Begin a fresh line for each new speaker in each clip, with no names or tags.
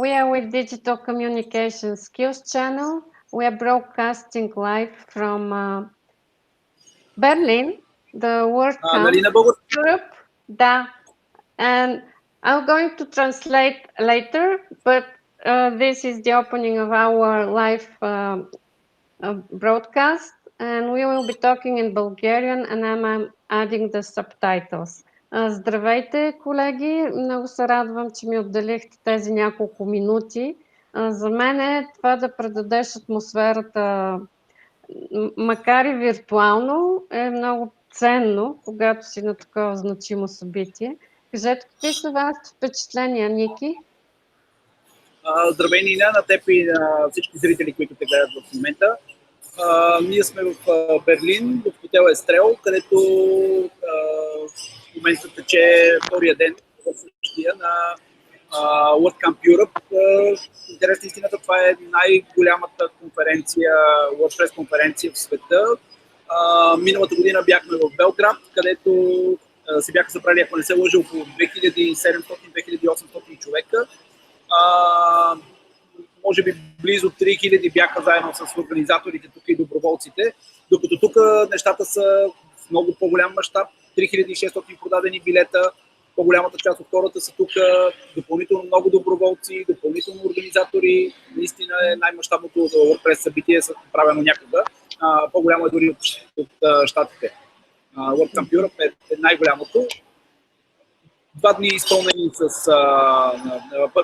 We are with Digital Communication Skills Channel. We are broadcasting live from Berlin, the WordCamp Europe. Da. And I'm going to translate later, but this is the opening of our live broadcast, and we will be talking in Bulgarian, and I'm adding the subtitles. Здравейте, колеги! Много се радвам, че ми отделихте тези няколко минути. За мен е това да предадеш атмосферата, макар и виртуално, е много ценно, когато си на такова значимо събитие. Кажете, какви са вашите впечатления, Ники?
Здравей, Нина, на теб и на всички зрители, които те гледат в момента. Ние сме в Берлин, в хотел Естрел, където в момента тече втория ден в същия на WordCamp Europe. Интересна истината, това е най-голямата конференция, WordPress конференция в света. Миналата година бяхме в Белград, където се бяха събрали, ако не се лъжа, около 2700-2800 човека. Може би близо 3000 бяха заедно с организаторите тук и доброволците, докато тук нещата са в много по-голям мащаб. 3600 продадени билета, по-голямата част от хората са тук, допълнително много доброволци, допълнително организатори. Наистина е най-мащабното WordPress събитие, правено някога. По-голямо е дори от щатите. WordCamp Europe е най-голямото. 2 дни изпълнени с...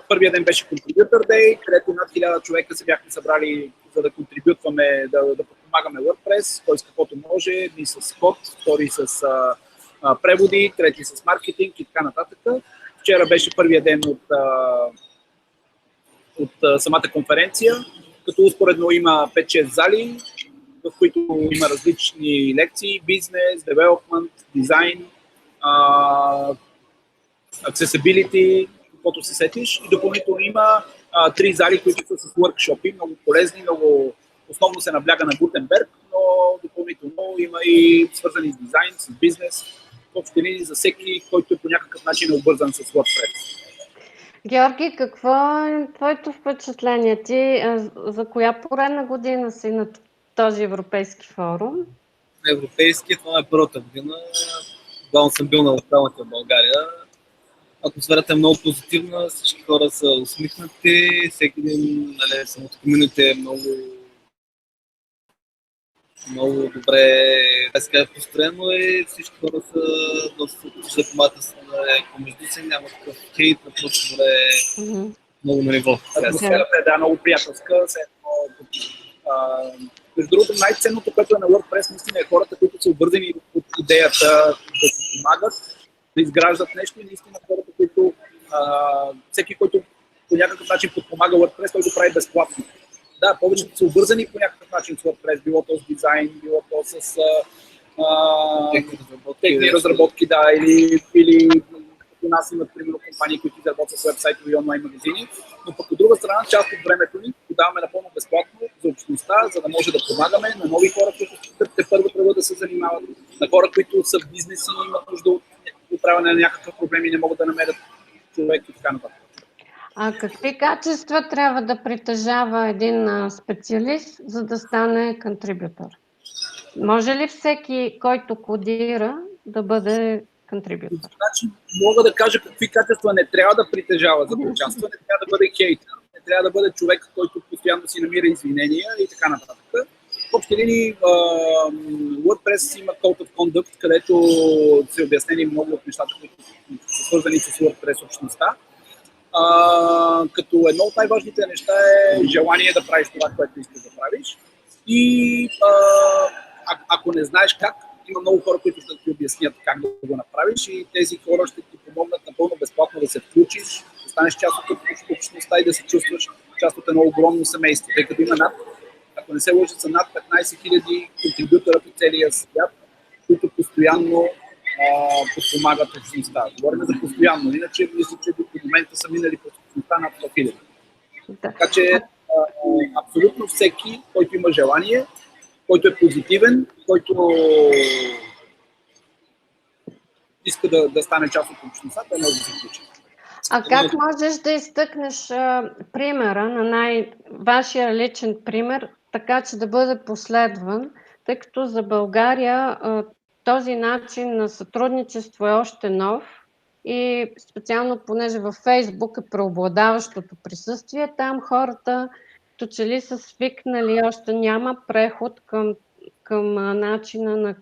първия ден беше Contributor Day, където над 1000 човека се бяхме събрали, за да контрибютваме, да подпомагаме WordPress, кой с каквото може, едни с код, втори с преводи, трети с маркетинг и така нататък. Вчера беше първия ден от самата конференция, като успоредно има 5-6 зали, в които има различни лекции, бизнес, development, дизайн, accessibility, каквото се сетиш. И допълнително има 3 зали, които са с workshop, много полезни, много основно се набляга на Гутенберг, но допълнително има и свързани с дизайн, с бизнес, в общи линии за всеки, който по някакъв начин е обвързан с WordPress.
Георги, какво е твоето впечатление? Ти за коя поредна година си на този европейски форум?
Европейски, това е първата година. Главно съм бил на локалната в България. Атмосферата е много позитивна, всички хора са усмихнати, всеки един, самото комюнити е много добре построено и всички хора са доста да помагат помежду си, няма такъв хейт, напротив, много на ниво.
Атмосферата е много приятелска. Между другото, най-ценното, което е на WordPress, наистина е хората, които са обвързани от идеята да се помагат, да изграждат нещо и наистина хората, които всеки, който по някакъв начин подпомага WordPress, той го прави безплатно. Да, повечето са обвързани по някакъв начин с WordPress, било то с дизайн, било то с техни разработки, да, или като нас имат, примерно, компании, които изработват с вебсайтови и онлайн магазини, но пък от друга страна, част от времето ни подаваме напълно безплатно за общността, за да може да помагаме на нови хора, които те първо трябва да се занимават, на хора, които са в бизнеси и имат нужда от управяне на някакъв проблем и не могат да намерят човек и така нататък.
А какви качества трябва да притежава един специалист, за да стане контрибютор? Може ли всеки, който кодира, да бъде контрибютор?
Значи, мога да кажа какви качества не трябва да притежава за да участва. Не трябва да бъде хейтър, не трябва да бъде човек, който постоянно си намира извинения и така нататък. В общи линии WordPress има Code of Conduct, където се обяснени много от нещата, които са свързани с WordPress общността. Като едно от най-важните неща е желание да правиш това, което искаш да правиш. И ако не знаеш как, има много хора, които ще ти обяснят как да го направиш и тези хора ще ти помогнат напълно безплатно да се включиш, да станеш част от общността и да се чувстваш част от едно огромно семейство, тъй като има ако не се лъжа, са над 15 000 контрибютора по целия свят, които постоянно подпомагат общността. Говорим за постоянно, иначе мисля, че до момента са минали по общността над 100 000. Така че абсолютно всеки, който има желание, който е позитивен, който иска да стане част от общността, той може да се включи.
А как можеш да изтъкнеш примера на вашия личен пример, така че да бъде последван, тъй като за България този начин на сътрудничество е още нов и специално понеже във Фейсбук е преобладаващото присъствие, там хората като че ли са свикнали, още няма преход към начина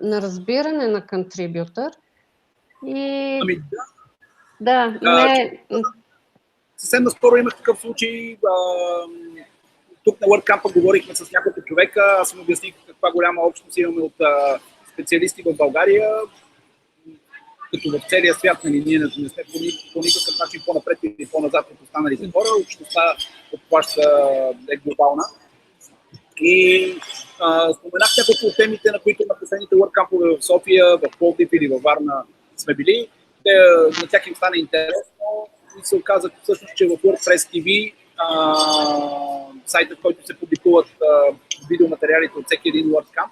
на разбиране на контрибютор. И да, не.
Съвсем наскоро имах такъв случай. Тук на WordCamp говорихме с няколко човека. Аз им обясних каква голяма общност имаме от специалисти в България. Като в целия свят, ние не сме по никакъв начин по-напред или по-назад от останалите хора. Общността обхваща е глобална. И споменах няколко от темите, на които на последните WordCamp-ове в София, в Пловдив или във Варна сме били. На тях им стана интересно и се оказа всъщност, че в WordPress TV, сайта, в който се публикуват видеоматериалите от всеки един WordCamp,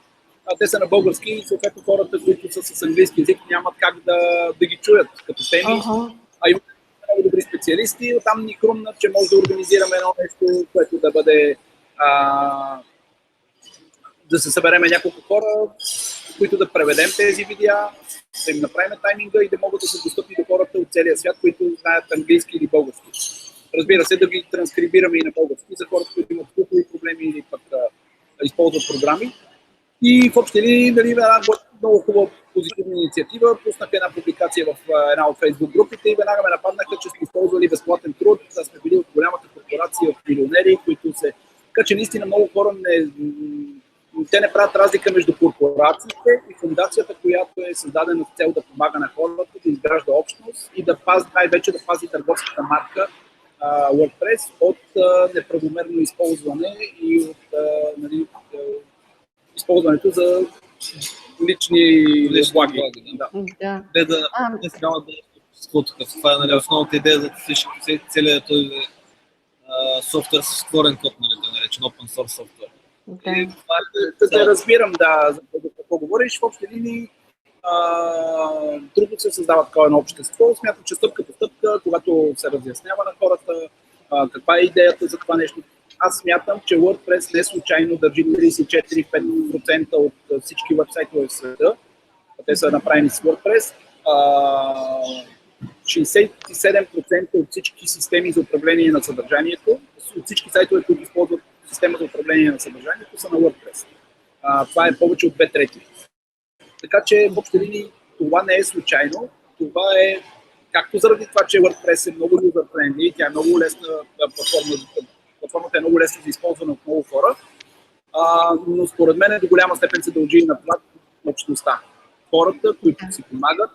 те са на български и съответно хората, които са с английски език, нямат как да ги чуят като теми. А има много добри специалисти. Оттам ни хрумна, че може да организираме едно нещо, което да бъде да се събереме няколко хора, които да преведем тези видеа, да им направим тайминга и да могат да се достъпни до хората от целия свят, които знаят английски или български. Разбира се, да ги транскрибираме и на български за хората, които имат слухови проблеми или пък използват програми. И в общи линии, една много хубава позитивна инициатива. Пуснах една публикация в една от Facebook групите и веднага ме нападнаха, че сме използвали безплатен труд, да сме били от голямата корпорация, от милионери, които се... Така че наистина много хора те не правят разлика между корпорациите и фундацията, която е създадена с цел да помага на хората, да изгражда общност и да пази, най-вече да пази търговската марка WordPress от неправомерно използване и от използването за лични влаги.
Не трябва да е обществото. Това е основната идея за целият този софтуер с отворен код, наречен open source софтуер.
Да разбирам за какво говориш. В общи линии трудно се създава такова едно общество. Смятам, че стъпка по стъпка, когато се разяснява на хората каква е идеята за това нещо. Аз смятам, че WordPress не случайно държи 34-5% от всички вебсайтове в света. Те са направени с WordPress. 67% от всички системи за управление на съдържанието, от всички сайтове, които използват система за управление на съдържанието, са на WordPress. Това е повече от 2/3. Така че в общи линии това не е случайно. Това е както заради това, че WordPress е много user-friendly, тя е много лесна платформата е много лесна за използване от много хора, но според мен до голяма степен се дължи на това общността. Хората, които си помагат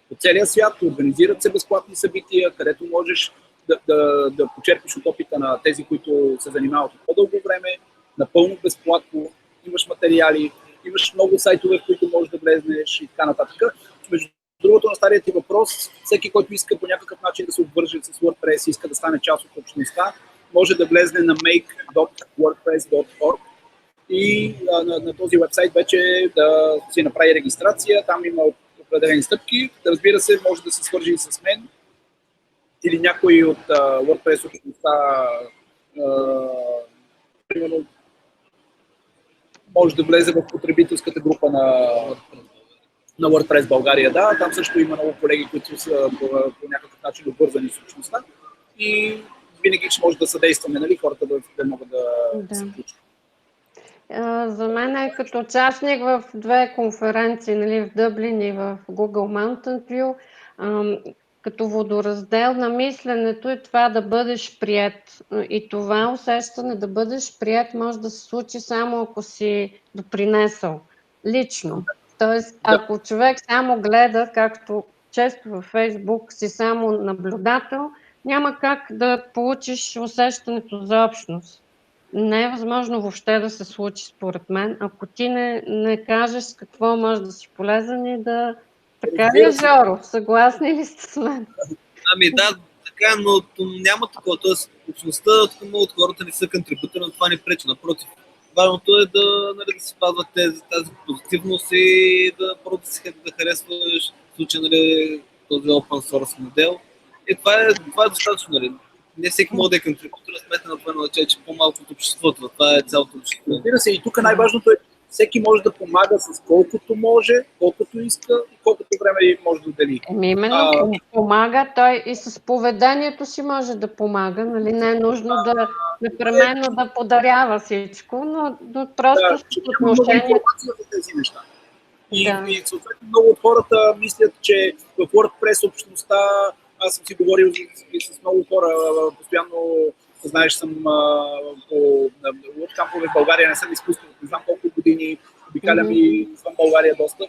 по целия свят, организират се безплатни събития, където можеш да почерпиш от опита на тези, които се занимават от по-дълго време, напълно безплатно, имаш материали, имаш много сайтове, в които можеш да влезнеш и така нататък. Между другото, на стария ти въпрос, всеки, който иска по някакъв начин да се обвърже с WordPress и иска да стане част от общността, може да влезне на make.wordpress.org и на този вебсайт вече да си направи регистрация. Там има определени стъпки. Разбира се, може да се свържи и с мен или някой от WordPress общността. Примерно, може да влезе в потребителската група на WordPress България. Да, там също има много колеги, които са по някакъв начин обвързани с общността и винаги ще може да съдействаме, нали, хората да могат да се включат.
За мен е като участник в две конференции, нали, в Дъблин и в Google Mountain View, като водораздел на мисленето е това да бъдеш приет. И това усещане да бъдеш приет може да се случи само ако си допринесъл лично. Тоест, ако човек само гледа, както често във Фейсбук си само наблюдател, няма как да получиш усещането за общност. Не е възможно въобще да се случи, според мен, ако ти не кажеш какво може да си полезен и да... Така ли е, Жоро? Съгласни ли сте с мен?
Ами да, така, но няма такова. Тоест, общността, тук много от хората не са контрибутори, но това не пречи. Напротив, важното е да се спазват тази позитивност и да харесваш в случай, този open source модел. Това е достатъчно, нали? Не всеки може да е контрибутор, сметна на това начало, че по-малко от обществото. Това е цялото общество.
Разбира се, и тук най-важното е, всеки може да помага с колкото може, колкото иска и колкото време може да отдели.
Именно помага, той и с поведението си може да помага, нали? Не е нужно да непременно да подарява всичко, но просто с отношението.
За тези неща. И съответно много от хората мислят, че в WordPress общността, аз съм си говорил с много хора, постоянно, знаеш, съм по WordCamp-ове в България, не съм изпускал, не знам колко години, обикалям и извън България доста,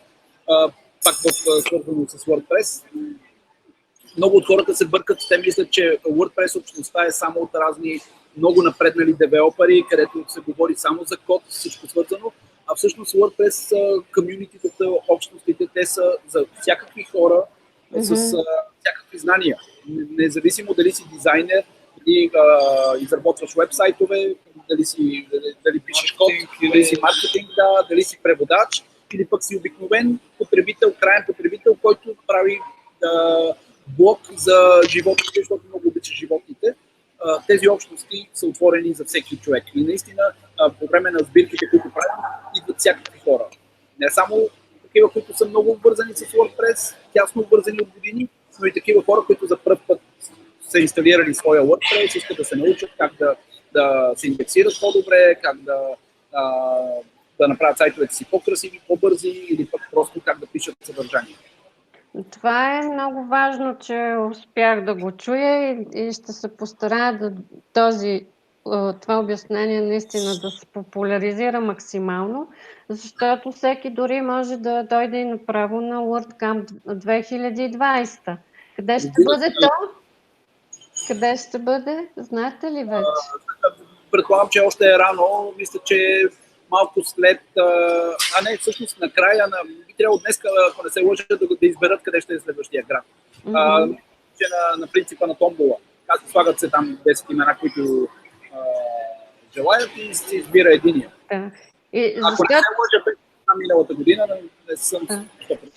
пак свързано с WordPress. Много от хората се бъркат, те мислят, че WordPress общността е само от разни много напреднали девелопери, където се говори само за код, всичко свързано, а всъщност WordPress комюнититата, общностите, те са за всякакви хора с всякакви знания. Независимо дали си дизайнер, дали изработваш вебсайтове, дали пишеш код, дали си маркетинг, дали си преводач, или пък си обикновен потребител, краен потребител, който прави блог за животните, защото много обича животните. Тези общности са отворени за всеки човек. И наистина, по време на сбирките, които правим, идват всякакви хора. Не само такива, които са много обвързани с WordPress, тясно обвързани от години, но и такива хора, които за първ път са инсталирали своя WordPress, искат да се научат как да се индексират по-добре, как да направят сайтовете си по-красиви, по-бързи или пък просто как да пишат съдържание.
Това е много важно, че успях да го чуя и ще се постарая това обяснение наистина да се популяризира максимално, защото всеки дори може да дойде и направо на WordCamp 2020. Къде ще бъде то? Къде ще бъде? Знаете ли вече?
Предполагам, че още е рано. Мисля, че малко след... всъщност накрая би трябвало днес, ако не се лъжа, да изберат къде ще е следващия град. На принципа на томбола. Слагат се там 10 имена, които желаят и се избира единия. Ако не се лъжа, миналата година, не съм...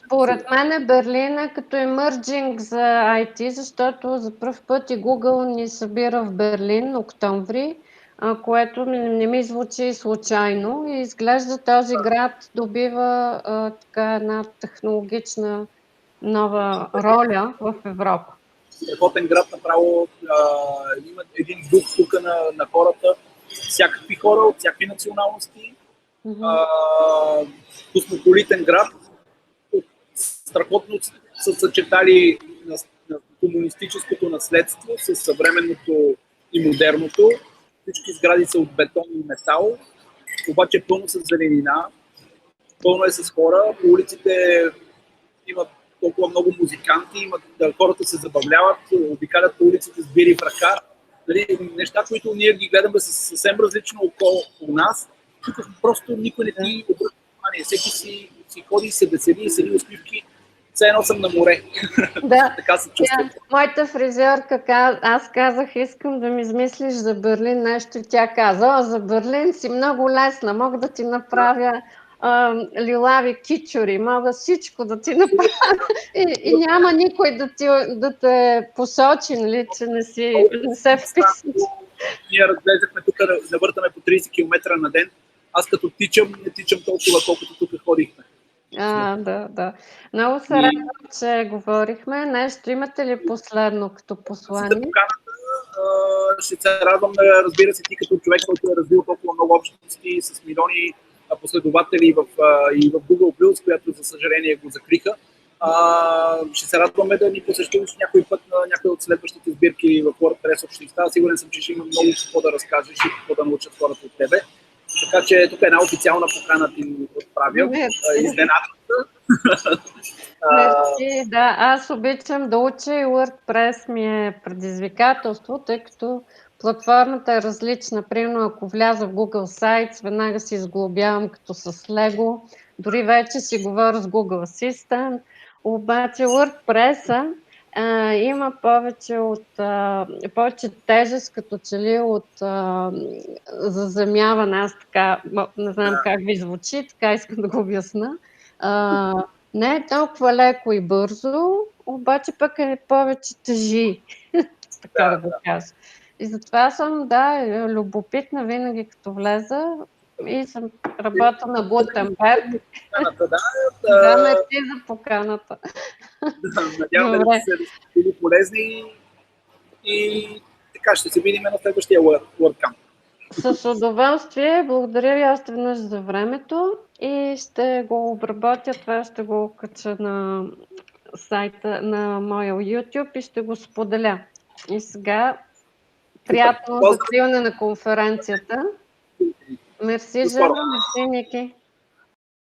Според мен Берлин е като емърджинг за IT, защото за пръв път и Google ни събира в Берлин октомври, което не ми звучи случайно и изглежда този град добива една технологична нова роля в Европа.
Страхотен град, направо има един дух тук на хората, всякакви хора от всякакви националности, космополитен град, страхотно са съчетали на комунистическото наследство с съвременното и модерното. Всички сгради са от бетон и метал, обаче пълно с зеленина, пълно е с хора. По улиците има толкова много музиканти, хората се забавляват, обикалят по улиците с бири в ръка. Неща, които ние ги гледаме съвсем различно около нас. Тук просто никой не ти обръща внимание. Всеки си ходи и се весели и седи усмивки. Все едно съм на море.
Да.
Така се чувствам.
Моята фризьорка, аз казах, искам да ми измислиш за Берлин нещо и тя каза, за Берлин си много лесна, мога да ти направя лилави кичури, мога всичко да ти направя и няма никой да те посочи, нали, че не се вписваш.
Ние разглеждахме тук, навъртаме по 30 км на ден. Аз като тичам, не тичам толкова, колкото тук ходихме.
Да. Много се радвам, че говорихме. Нещо имате ли последно като послание?
Ще се радвам, разбира се, ти като човек, който е развил толкова много общности с милиони последователи и в Google+, която за съжаление го закриха. Ще се радваме да ни посещаваш някой път на някои от следващите сбирки в WordPress общността. Сигурен съм, че ще има много какво да разкажеш и какво да научат хората от тебе. Така че тук е една официална покана ти отправя. Изненадата.
Да, аз обичам да уча и WordPress ми е предизвикателство, тъй като платформата е различна. Примерно, ако вляза в Google Sites, веднага си изглобявам като с Lego. Дори вече си говоря с Google Assistant. Обаче WordPress има повече тежест, като че ли от заземяване. Аз така, не знам как ви звучи, така искам да го обясна. Не е толкова леко и бързо, обаче пък е повече тъжи, така да го кажа. И затова съм, любопитна винаги като влеза и съм работя на Гутенберг. Да, мерси за поканата.
Надявам се да сте били полезни и така ще се видим на следващия WordCamp.
С удоволствие. Благодаря ви още веднъж за времето и ще го обработя. Това ще го кача на сайта на моя YouTube и ще го споделя. И сега приятно закриване на конференцията. Мерси, Жена, мерси, Ники.